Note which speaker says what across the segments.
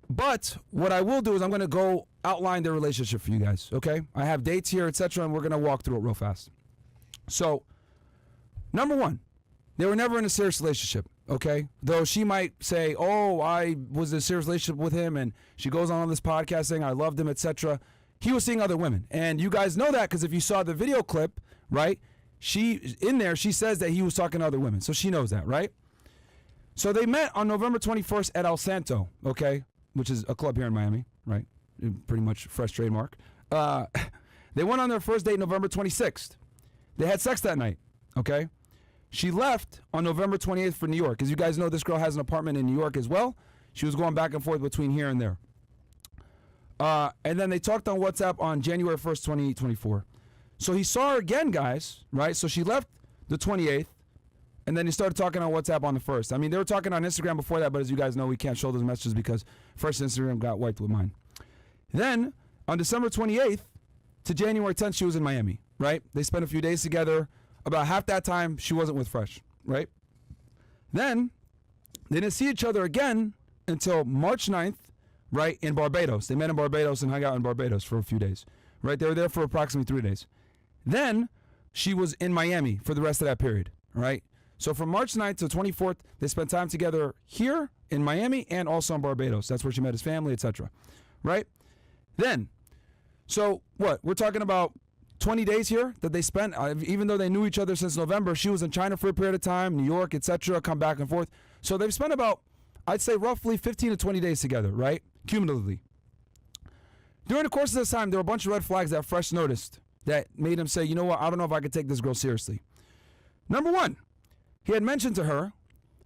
Speaker 1: But what I will do is I'm going to go outline their relationship for you guys, okay? I have dates here, etc., and we're going to walk through it real fast. So, number one, they were never in a serious relationship, okay? Though she might say, oh, I was in a serious relationship with him, and she goes on this podcast saying I loved him, etc. He was seeing other women. And you guys know that because if you saw the video clip, right, she says that he was talking to other women. So she knows that, right? So they met on November 21st at El Santo, okay, which is a club here in Miami, right? Pretty much fresh trademark. They went on their first date November 26th. They had sex that night, okay? She left on November 28th for New York. As you guys know, this girl has an apartment in New York as well. She was going back and forth between here and there. And then they talked on WhatsApp on January 1st, 2024. So he saw her again, guys, right? So she left the 28th, and then he started talking on WhatsApp on the 1st. I mean, they were talking on Instagram before that, but as you guys know, we can't show those messages because Fresh Instagram got wiped with mine. Then, on December 28th to January 10th, she was in Miami, right? They spent a few days together. About half that time, she wasn't with Fresh, right? Then, they didn't see each other again until March 9th, right, in Barbados. They met in Barbados and hung out in Barbados for a few days, right? They were there for approximately 3 days. Then, she was in Miami for the rest of that period, right? So from March 9th to 24th, they spent time together here in Miami and also in Barbados. That's where she met his family, etc. Right? Then, so what? We're talking about 20 days here that they spent, even though they knew each other since November. She was in China for a period of time, New York, etc., come back and forth. So they've spent about, I'd say roughly 15 to 20 days together, right? Cumulatively. During the course of this time, there were a bunch of red flags that Fresh noticed that made him say, you know what, I don't know if I could take this girl seriously. Number one, he had mentioned to her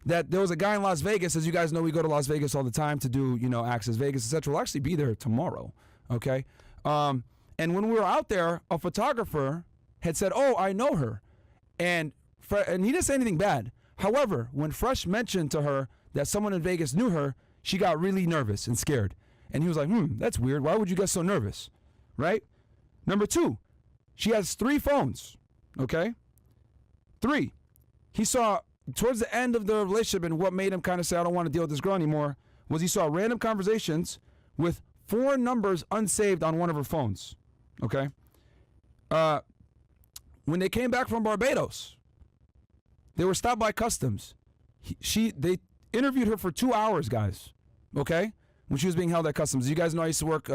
Speaker 1: that there was a guy in Las Vegas. As you guys know, we go to Las Vegas all the time to do, Access Vegas, etc. We'll actually be there tomorrow, okay? And when we were out there, a photographer had said, oh, I know her. And he didn't say anything bad. However, when Fresh mentioned to her that someone in Vegas knew her, she got really nervous and scared. And he was like, that's weird. Why would you get so nervous, right? Number two, she has 3 phones, okay? 3. He saw, towards the end of the relationship, and what made him kind of say, I don't want to deal with this girl anymore, was he saw random conversations with 4 numbers unsaved on one of her phones, okay? When they came back from Barbados, they were stopped by customs. They interviewed her for 2 hours, guys, okay? When she was being held at customs. You guys know I used to work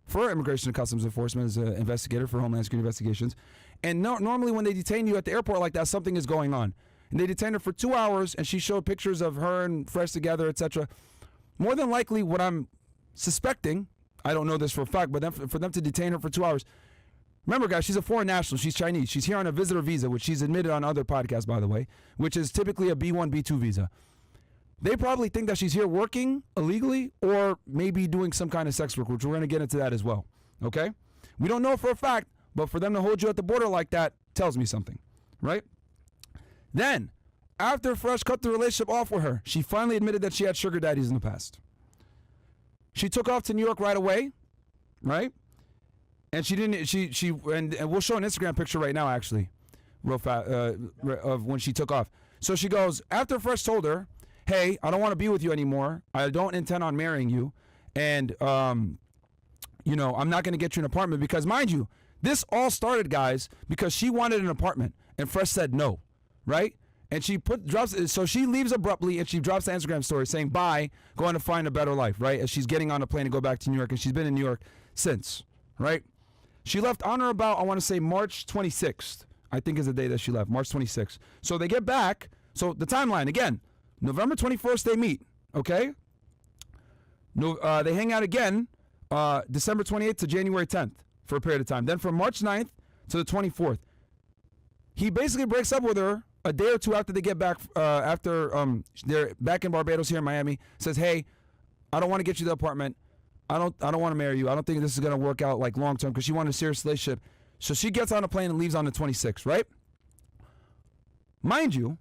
Speaker 1: for Immigration and Customs Enforcement as an investigator for Homeland Security Investigations. And normally when they detain you at the airport like that, something is going on. And they detained her for 2 hours, and she showed pictures of her and Fresh together, etc. More than likely, what I'm suspecting, I don't know this for a fact, but for them to detain her for 2 hours. Remember, guys, she's a foreign national. She's Chinese. She's here on a visitor visa, which she's admitted on other podcasts, by the way, which is typically a B1, B2 visa. They probably think that she's here working illegally or maybe doing some kind of sex work, which we're going to get into that as well, okay? We don't know for a fact, but for them to hold you at the border like that tells me something, right? Then, after Fresh cut the relationship off with her, she finally admitted that she had sugar daddies in the past. She took off to New York right away, right? And she didn't, and we'll show an Instagram picture right now, actually, real fast, of when she took off. So she goes, after Fresh told her, hey, I don't want to be with you anymore. I don't intend on marrying you. And, I'm not going to get you an apartment because, mind you, this all started, guys, because she wanted an apartment and Fresh said no, right? And she so she leaves abruptly and she drops the Instagram story saying bye, going to find a better life, right? As she's getting on a plane to go back to New York, and she's been in New York since, right? She left on or about, I want to say March 26th, I think is the day that she left, March 26th. So they get back. So the timeline, again, November 21st, they meet, okay? They hang out again December 28th to January 10th for a period of time. Then from March 9th to the 24th, he basically breaks up with her a day or two after they get back, after they're back in Barbados here in Miami, says, hey, I don't want to get you the apartment. I don't want to marry you. I don't think this is going to work out like long term because she wanted a serious relationship. So she gets on a plane and leaves on the 26th, right? Mind you,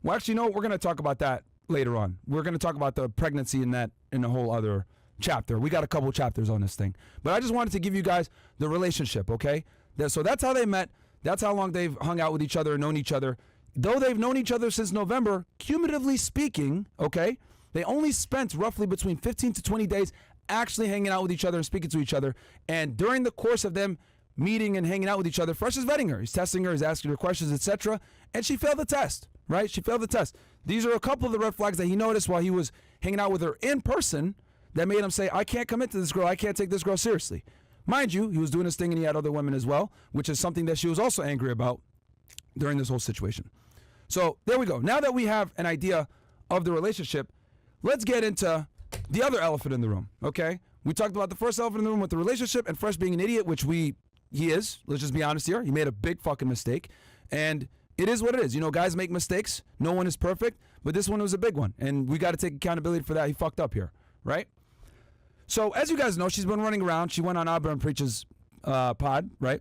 Speaker 1: well, actually, no, we're going to talk about that later on. We're going to talk about the pregnancy in a whole other chapter. We got a couple chapters on this thing. But I just wanted to give you guys the relationship, okay? So that's how they met. That's how long they've hung out with each other, known each other. Though they've known each other since November, cumulatively speaking, okay, They only spent roughly between 15 to 20 days actually hanging out with each other and speaking to each other. And during the course of them meeting and hanging out with each other, Fresh is vetting her. He's testing her, he's asking her questions, etc. And she failed the test, right? She failed the test. These are a couple of the red flags that he noticed while he was hanging out with her in person that made him say, I can't commit to this girl. I can't take this girl seriously. Mind you, he was doing his thing and he had other women as well, which is something that she was also angry about during this whole situation. So there we go. Now that we have an idea of the relationship, let's get into the other elephant in the room, okay? We talked about the first elephant in the room with the relationship and Fresh being an idiot, which he is. Let's just be honest here. He made a big fucking mistake. And it is what it is. You know, guys make mistakes. No one is perfect. But this one was a big one. And we got to take accountability for that. He fucked up here, right? So, as you guys know, she's been running around. She went on Abba and Preach's pod, right?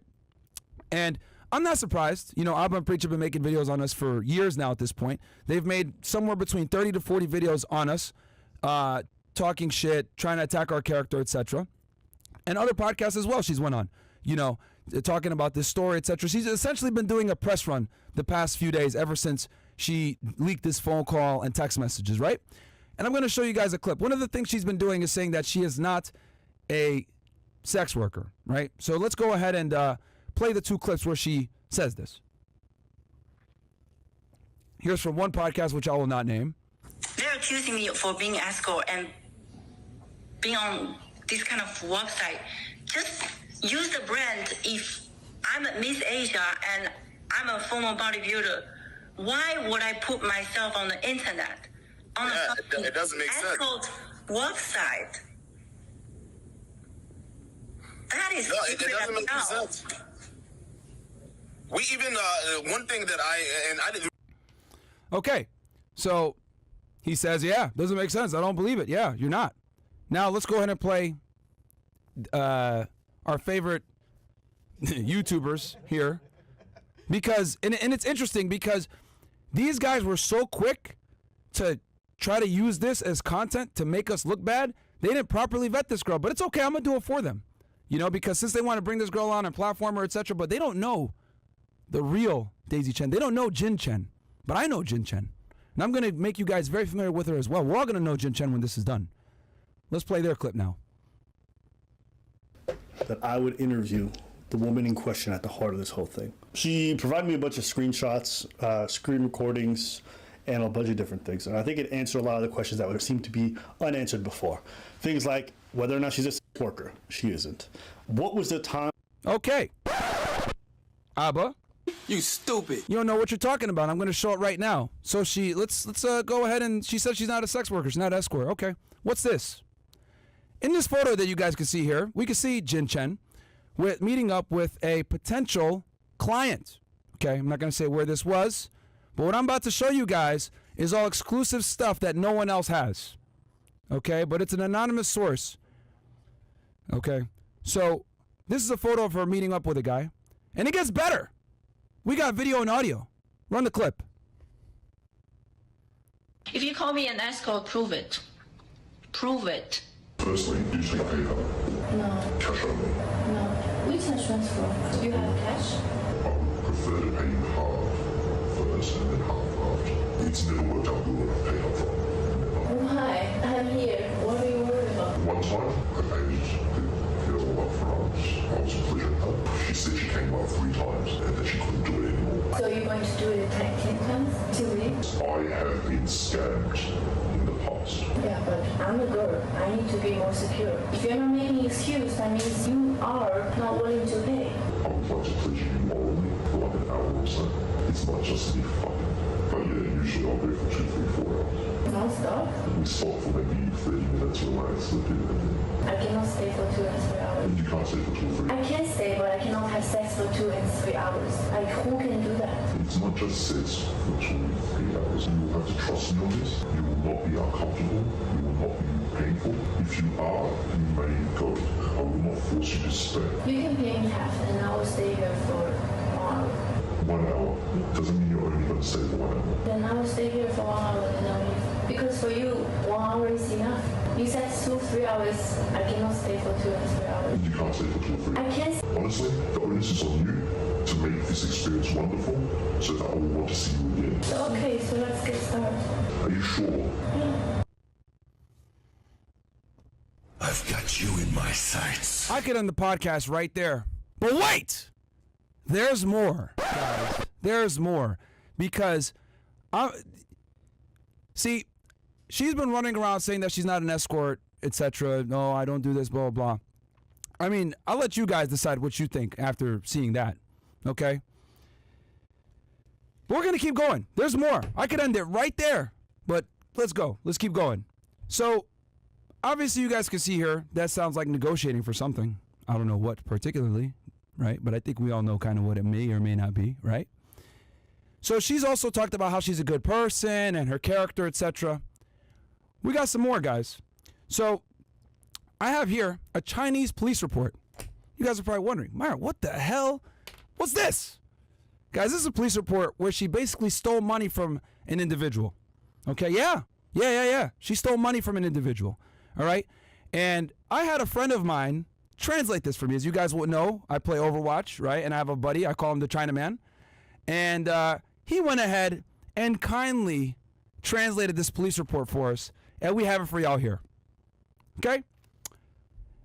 Speaker 1: And I'm not surprised. You know, Abba and Preach have been making videos on us for years now at this point. They've made somewhere between 30 to 40 videos on us, talking shit, trying to attack our character, etc. And other podcasts as well she's went on, you know, talking about this story, etc. She's essentially been doing a press run the past few days ever since she leaked this phone call and text messages, right? And I'm going to show you guys a clip. One of the things she's been doing is saying that she is not a sex worker, right? So let's go ahead and play the two clips where she says this. Here's from one podcast, which I will not name.
Speaker 2: They're accusing me for being escort and being on this kind of website. Just use the brand. If I'm a Miss Asia and I'm a former bodybuilder, why would I put myself on the internet? On
Speaker 3: It doesn't make sense.
Speaker 2: Escort website. That is
Speaker 3: No, it doesn't make sense. We even one thing that I didn't.
Speaker 1: Okay, so he says, yeah, doesn't make sense. I don't believe it. Yeah, you're not. Now let's go ahead and play our favorite YouTubers here, because and it's interesting because these guys were so quick to try to use this as content to make us look bad. They didn't properly vet this girl, but it's okay. I'm gonna do it for them, you know, because since they want to bring this girl on and platform her, etc., but they don't know the real Daisy Chen. They don't know Jin Chen, but I know Jin Chen, and I'm gonna make you guys very familiar with her as well. We're all gonna know Jin Chen when this is done. Let's play their clip now.
Speaker 4: That I would interview the woman in question at the heart of this whole thing. She provided me a bunch of screenshots, screen recordings, and a bunch of different things. And I think it answered a lot of the questions that would have seemed to be unanswered before. Things like whether or not she's a sex worker. She isn't. What was the time?
Speaker 1: Okay. Abba.
Speaker 5: You stupid.
Speaker 1: You don't know what you're talking about. I'm going to show it right now. So let's go ahead and she said she's not a sex worker. She's not an escort. Okay. What's this? In this photo that you guys can see here, we can see Jin Chen meeting up with a potential client. Okay, I'm not going to say where this was, but what I'm about to show you guys is all exclusive stuff that no one else has. Okay, but it's an anonymous source. Okay, so this is a photo of her meeting up with a guy, and it gets better. We got video and audio. Run the clip.
Speaker 2: If you call me an escort, prove it. Prove it.
Speaker 6: Firstly, do you take PayPal?
Speaker 2: No.
Speaker 6: Cash only?
Speaker 2: No. We can transfer. Do you have cash?
Speaker 6: I would prefer to pay you half first and then half after. It's never worked out good when I pay up front.
Speaker 2: Why? I'm here. What are you worried about?
Speaker 6: One time, I paid the girl up front. I was pleasuring her. She said she came up 3 times and that she couldn't do it anymore.
Speaker 2: So you're going to do it 10 times? 2 weeks?
Speaker 6: I have been scammed in the past.
Speaker 2: Yeah, but I'm a girl. I need to be more secure. If you're not making excuse, that means you are not willing to pay.
Speaker 6: I would like to pleasure you morally for like an hour or so. It's not just me fucking. But yeah, usually I'll go for 2, 3, 4 hours.
Speaker 2: Non-stop?
Speaker 6: We stop for maybe 30 minutes, relax, slip in, and then
Speaker 2: I cannot stay for 2 and 3 hours.
Speaker 6: you can't stay for 2 or 3
Speaker 2: I can stay, but I cannot have sex for 2 and 3 hours. Like, who can do that?
Speaker 6: It's not just sex for 2 or 3 hours. You will have to trust me on this. You will not be uncomfortable. You will not be painful. If you are, you may go. I will not force you to stay.
Speaker 2: You can pay me half, and I will stay here for 1 hour.
Speaker 6: 1 hour doesn't mean you're only going to stay for 1 hour.
Speaker 2: Then I will stay here for 1 hour and I'll leave. Because for you, 1 hour is enough. You said 2, 3 hours. I cannot stay for 2 and 3 hours.
Speaker 6: You can't stay for 2 or 3
Speaker 2: I
Speaker 6: hours.
Speaker 2: can't.
Speaker 6: Honestly, the onus is on you to make this experience wonderful so that I will want to see you again.
Speaker 2: Okay, so let's get started.
Speaker 6: Are you sure?
Speaker 2: Yeah.
Speaker 5: I've got you in my sights.
Speaker 1: I could end the podcast right there. But wait! There's more, guys. There's more. Because, see, she's been running around saying that she's not an escort, etc. No, I don't do this, blah, blah, blah. I mean, I'll let you guys decide what you think after seeing that, okay? But we're going to keep going. There's more. I could end it right there, but let's go. Let's keep going. So, obviously, you guys can see here, that sounds like negotiating for something. I don't know what particularly, right? But I think we all know kind of what it may or may not be, right? So she's also talked about how she's a good person and her character, etc. We got some more, guys. So I have here a Chinese police report. You guys are probably wondering, Myron, what the hell? What's this? Guys, this is a police report where she basically stole money from an individual. Okay, yeah. She stole money from an individual. All right? And I had a friend of mine translate this for me. As you guys will know, I play Overwatch, right? And I have a buddy. I call him the Chinaman. And he went ahead and kindly translated this police report for us. And we have it for y'all here. Okay?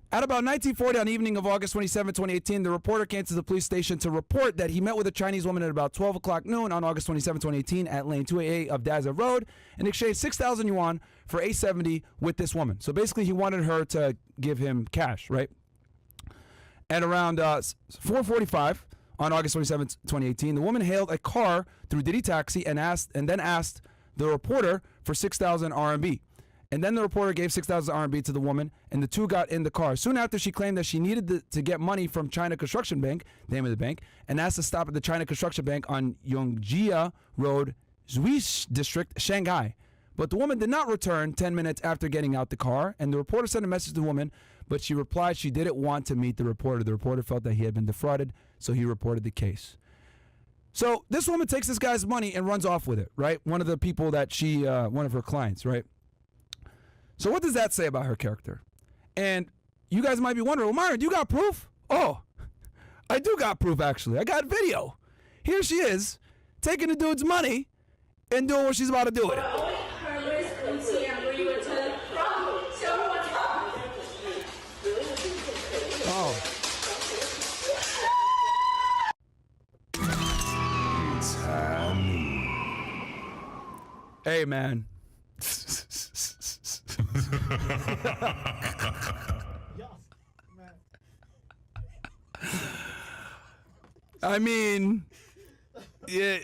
Speaker 1: At about 1940, on the evening of August 27, 2018, the reporter came to the police station to report that he met with a Chinese woman at about 12 o'clock noon on August 27, 2018 at lane 288 of Daza Road and exchanged 6,000 yuan for 870 with this woman. So basically, he wanted her to give him cash, right? At around 4:45 on August 27, 2018, the woman hailed a car through Didi Taxi and then asked the reporter for 6,000 RMB. And then the reporter gave 6,000 RMB to the woman, and the two got in the car. Soon after, she claimed that she needed to get money from China Construction Bank, the name of the bank, and asked to stop at the China Construction Bank on Yongjia Road, Zhuish District, Shanghai. But the woman did not return 10 minutes after getting out the car, and the reporter sent a message to the woman, but she replied she didn't want to meet the reporter. The reporter felt that he had been defrauded, so he reported the case. So this woman takes this guy's money and runs off with it, right? One of the people that she, one of her clients, right? So what does that say about her character? And you guys might be wondering, well, Myron, do you got proof? Oh, I do got proof, actually. I got video. Here she is, taking the dude's money and doing what she's about to do with it. Oh. Hey, man. I mean, yeah,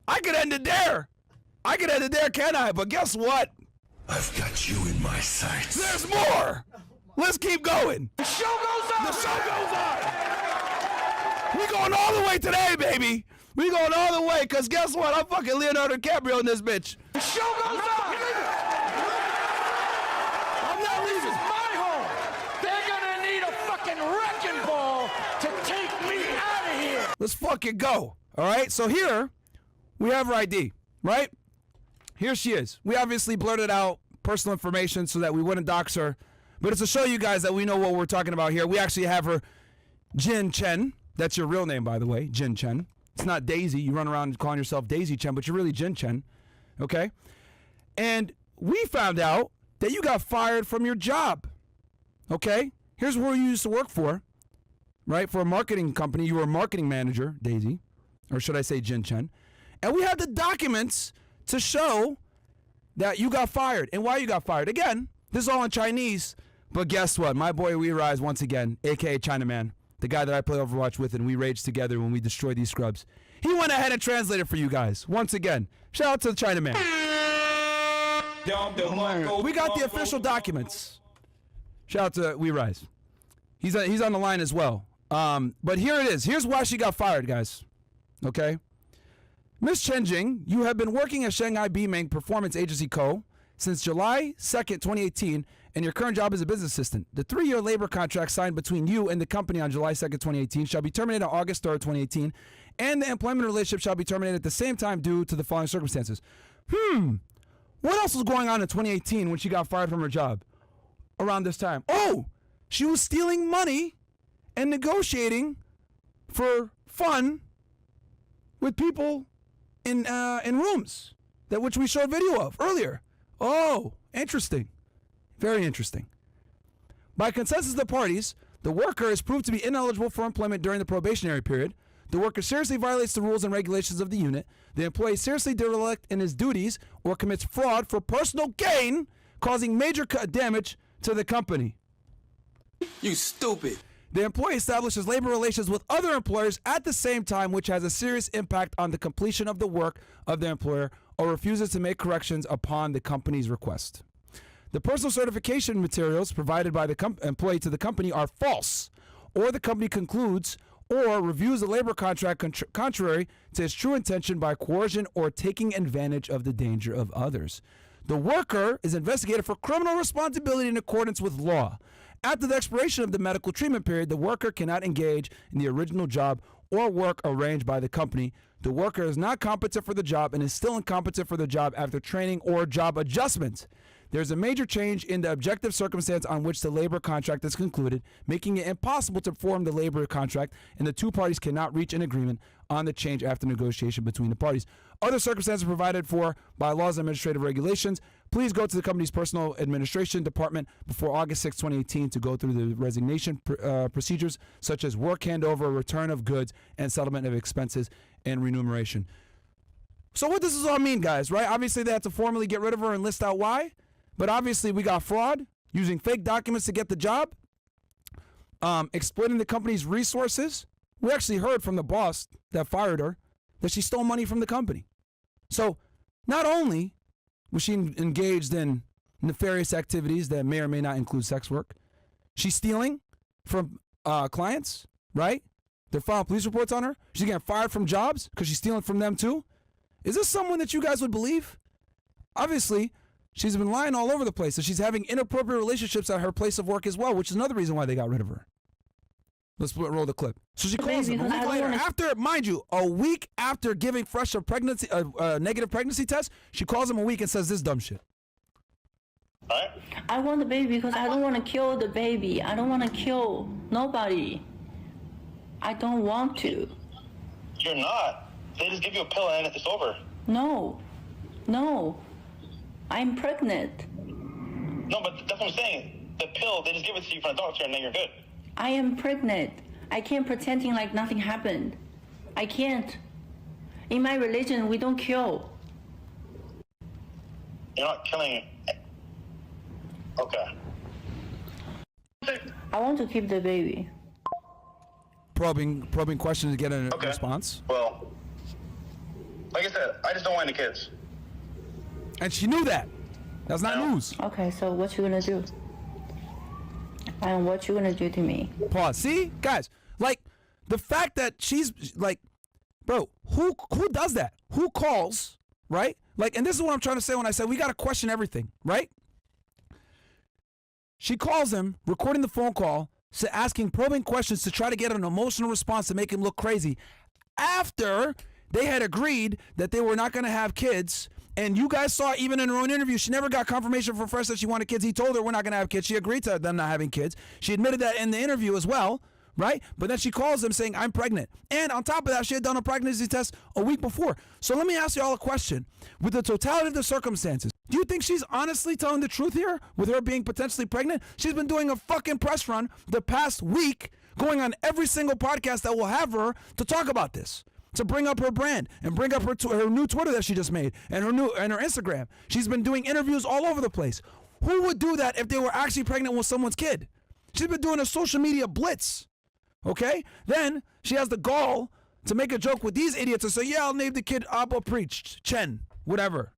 Speaker 1: I could end it there. I could end it there, can I? But guess what?
Speaker 5: I've got you in my sights.
Speaker 1: There's more. Let's keep going. The show goes on. The show goes on. We going all the way today, baby. We going all the way, because guess what? I'm fucking Leonardo DiCaprio in this bitch. The show goes on. I'm not leaving. This is my home. They're going to need a fucking wrecking ball to take me out of here. Let's fucking go. All right? So here, we have her ID, right? Here she is. We obviously blurted out personal information so that we wouldn't dox her. But it's to show you guys that we know what we're talking about here. We actually have her Jin Chen. That's your real name, by the way, Jin Chen. It's not Daisy. You run around calling yourself Daisy Chen, but you're really Jin Chen, okay? And we found out that you got fired from your job, okay? Here's where you used to work for, right? For a marketing company. You were a marketing manager, Daisy, or should I say Jin Chen. And we have the documents to show that you got fired and why you got fired. Again, this is all in Chinese, but guess what? My boy We Rise, once again, a.k.a. Chinaman, the guy that I play Overwatch with and we rage together when we destroy these scrubs. He went ahead and translated for you guys. Once again, shout out to the Chinaman. We got the official documents. Shout out to We Rise. He's on the line as well. But here it is. Here's why she got fired, guys. Okay? Ms. Chen Jing, you have been working at Shanghai Bimeng Performance Agency Co. since July 2nd, 2018, and your current job is a business assistant. The 3-year labor contract signed between you and the company on July 2nd, 2018 shall be terminated on August 3rd, 2018, and the employment relationship shall be terminated at the same time due to the following circumstances. What else was going on in 2018 when she got fired from her job around this time? Oh, she was stealing money and negotiating for fun with people in rooms, which we showed video of earlier. Oh, interesting. Very interesting. By consensus of the parties, the worker is proved to be ineligible for employment during the probationary period. The worker seriously violates the rules and regulations of the unit. The employee seriously derelict in his duties or commits fraud for personal gain, causing major damage to the company.
Speaker 7: You stupid.
Speaker 1: The employee establishes labor relations with other employers at the same time, which has a serious impact on the completion of the work of the employer, or refuses to make corrections upon the company's request. The personal certification materials provided by the employee to the company are false, or the company concludes or reviews the labor contract contrary to its true intention by coercion or taking advantage of the danger of others. The worker is investigated for criminal responsibility in accordance with law. After the expiration of the medical treatment period, the worker cannot engage in the original job or work arranged by the company. The worker is not competent for the job and is still incompetent for the job after training or job adjustment. There's a major change in the objective circumstance on which the labor contract is concluded, making it impossible to form the labor contract, and the two parties cannot reach an agreement on the change after negotiation between the parties. Other circumstances provided for by laws and administrative regulations. Please go to the company's personal administration department before August 6, 2018 to go through the resignation procedures such as work handover, return of goods, and settlement of expenses and remuneration. So what does this all mean, guys, right? Obviously, they have to formally get rid of her and list out why. But obviously, we got fraud, using fake documents to get the job, exploiting the company's resources. We actually heard from the boss that fired her that she stole money from the company. So not only was she engaged in nefarious activities that may or may not include sex work, she's stealing from clients, right? They're filing police reports on her. She's getting fired from jobs because she's stealing from them too. Is this someone that you guys would believe? Obviously, she's been lying all over the place. So she's having inappropriate relationships at her place of work as well, which is another reason why they got rid of her. Let's roll the clip. So she calls him a week later, after, mind you, a week after giving Fresh a negative pregnancy test, she calls him a week and says this dumb shit.
Speaker 3: Alright?
Speaker 8: I want the baby because I don't want to kill the baby. I don't want to kill nobody. I don't want to.
Speaker 3: You're not. They just give you a pill and it's over.
Speaker 8: No. I'm pregnant.
Speaker 3: No, but that's what I'm saying. The pill, they just give it to you from a doctor and then you're good.
Speaker 8: I am pregnant. I can't pretending like nothing happened. I can't. In my religion, we don't kill.
Speaker 3: You're not killing. Okay.
Speaker 8: I want to keep the baby.
Speaker 1: Probing question to get a response.
Speaker 3: Well, like I said, I just don't want any kids.
Speaker 1: And she knew that. That's not news.
Speaker 8: Okay, so what you gonna do? And what you gonna do to me?
Speaker 1: Pause. See, guys, like the fact that she's like, bro, who does that? Who calls, right? Like, and this is what I'm trying to say when I say we gotta question everything, right? She calls him, recording the phone call, asking probing questions to try to get an emotional response to make him look crazy after they had agreed that they were not going to have kids. And you guys saw even in her own interview, she never got confirmation from Fresh that she wanted kids. He told her we're not going to have kids. She agreed to them not having kids. She admitted that in the interview as well, right? But then she calls him saying, I'm pregnant. And on top of that, she had done a pregnancy test a week before. So let me ask you all a question. With the totality of the circumstances, do you think she's honestly telling the truth here with her being potentially pregnant? She's been doing a fucking press run the past week, going on every single podcast that will have her to talk about this, to bring up her brand and bring up her new Twitter that she just made and her Instagram. She's been doing interviews all over the place. Who would do that if they were actually pregnant with someone's kid? She's been doing a social media blitz. Okay? Then she has the gall to make a joke with these idiots and say, yeah, I'll name the kid Abba Preached, Chen, whatever.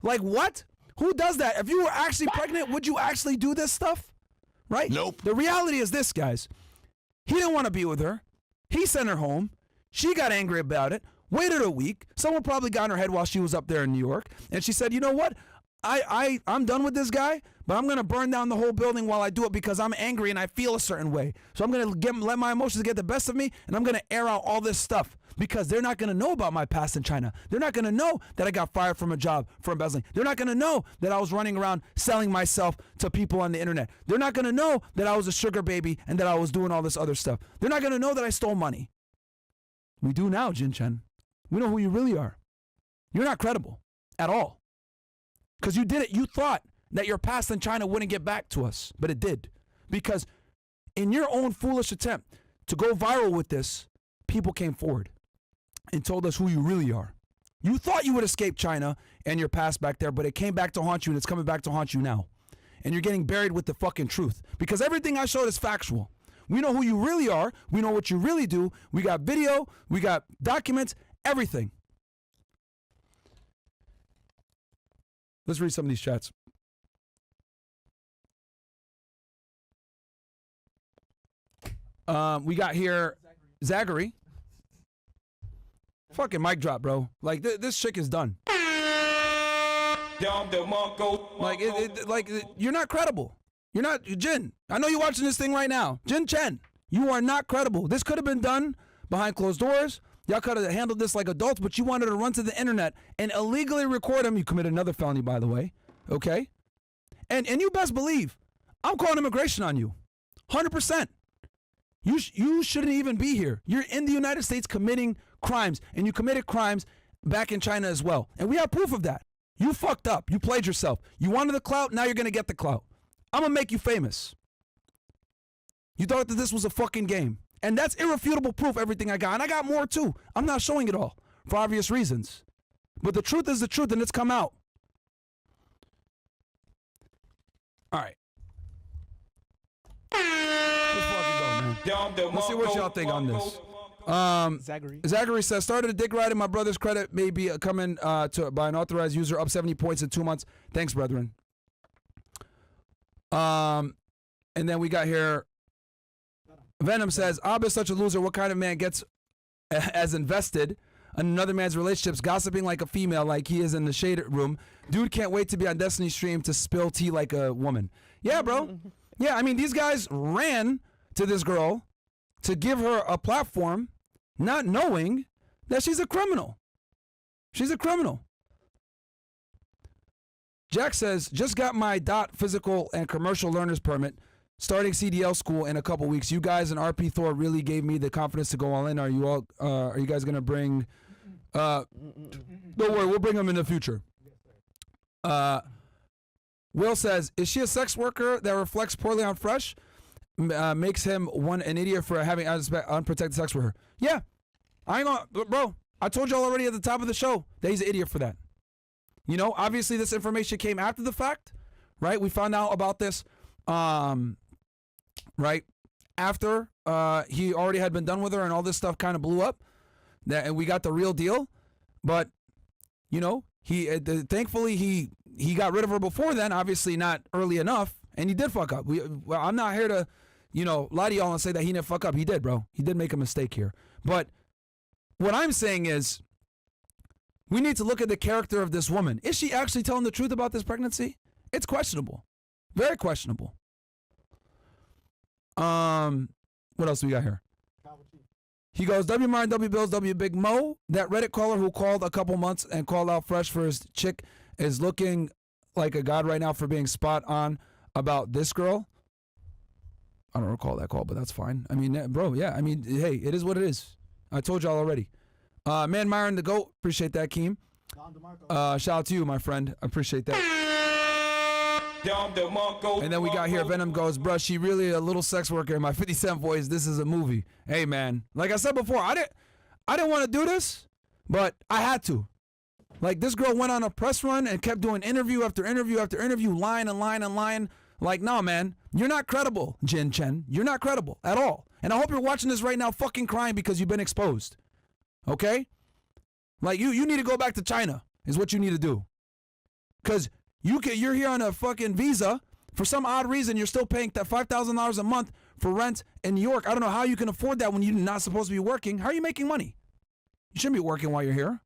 Speaker 1: Like what? Who does that? If you were actually pregnant, would you actually do this stuff? Right?
Speaker 5: Nope.
Speaker 1: The reality is this, guys. He didn't want to be with her. He sent her home. She got angry about it, waited a week. Someone probably got in her head while she was up there in New York. And she said, you know what? I'm done with this guy, but I'm going to burn down the whole building while I do it because I'm angry and I feel a certain way. So I'm going to let my emotions get the best of me, and I'm going to air out all this stuff because they're not going to know about my past in China. They're not going to know that I got fired from a job for embezzling. They're not going to know that I was running around selling myself to people on the internet. They're not going to know that I was a sugar baby and that I was doing all this other stuff. They're not going to know that I stole money. We do now, Jin Chen. We know who you really are. You're not credible at all. Because you did it. You thought that your past in China wouldn't get back to us, but it did. because in your own foolish attempt to go viral with this, people came forward and told us who you really are. You thought you would escape China and your past back there, but it came back to haunt you, and it's coming back to haunt you now. And you're getting buried with the fucking truth, because everything I showed is factual. We know who you really are. We know what you really do. We got video. We got documents, everything. Let's read some of these chats. We got here Zachary. Fucking mic drop, bro. Like, this chick is done. Like, you're not credible. You're not, Jin. I know you're watching this thing right now. Jin Chen, you are not credible. This could have been done behind closed doors. Y'all could have handled this like adults, but you wanted to run to the internet and illegally record him. You committed another felony, by the way. Okay? And you best believe, I'm calling immigration on you. 100%. You shouldn't even be here. You're in the United States committing crimes, and you committed crimes back in China as well. And we have proof of that. You fucked up. You played yourself. You wanted the clout, now you're going to get the clout. I'm going to make you famous. You thought that this was a fucking game. And that's irrefutable proof, everything I got. And I got more too. I'm not showing it all for obvious reasons. But the truth is the truth, and it's come out. All right. Let's fucking go, man. Let's see what y'all think on this. Zachary says, started a dick ride and my brother's credit may be coming by an authorized user, up 70 points in 2 months. Thanks, brethren. And then we got here, Venom says, Ab is such a loser. What kind of man gets as invested in another man's relationships, gossiping like a female like he is in the shade room? Dude can't wait to be on Destiny stream to spill tea like a woman. Yeah, bro. Yeah, I mean, these guys ran to this girl to give her a platform, not knowing that she's a criminal. She's a criminal. Jack says, just got my DOT physical and commercial learner's permit, starting CDL school in a couple weeks. You guys and RP Thor really gave me the confidence to go all in. Are you guys going to bring, don't worry, we'll bring them in the future. Will says, is she a sex worker that reflects poorly on Fresh? Makes him an idiot for having unprotected sex with her. Yeah. I ain't gonna, bro, I told y'all already at the top of the show that he's an idiot for that. You know, obviously this information came after the fact, right? We found out about this, right after he already had been done with her and all this stuff kind of blew up, and we got the real deal. But, you know, thankfully he got rid of her before then, obviously not early enough, and he did fuck up. I'm not here to, you know, lie to y'all and say that he didn't fuck up. He did, bro. He did make a mistake here. But what I'm saying is, we need to look at the character of this woman. Is she actually telling the truth about this pregnancy? It's questionable. Very questionable. What else do we got here? He goes, W Myron, W Bills, W Big Mo. That Reddit caller who called a couple months and called out Fresh for his chick is looking like a god right now for being spot on about this girl. I don't recall that call, but that's fine. I mean, bro, yeah. I mean, hey, it is what it is. I told y'all already. Man, Myron the GOAT. Appreciate that, Keem. Shout out to you, my friend. I appreciate that. And then we got here, Venom goes, bruh, she really a little sex worker in my 50 Cent voice. This is a movie. Hey, man. Like I said before, I didn't want to do this, but I had to. Like, this girl went on a press run and kept doing interview after interview after interview, lying and lying and lying. Like, no, man, you're not credible, Jin Chen. You're not credible at all. And I hope you're watching this right now fucking crying because you've been exposed. Okay? Like, you need to go back to China is what you need to do. Because you're here on a fucking visa. For some odd reason, you're still paying that $5,000 a month for rent in New York. I don't know how you can afford that when you're not supposed to be working. How are you making money? You shouldn't be working while you're here.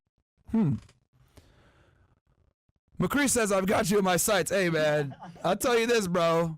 Speaker 1: McCree says, I've got you in my sights. Hey, man, I'll tell you this, bro.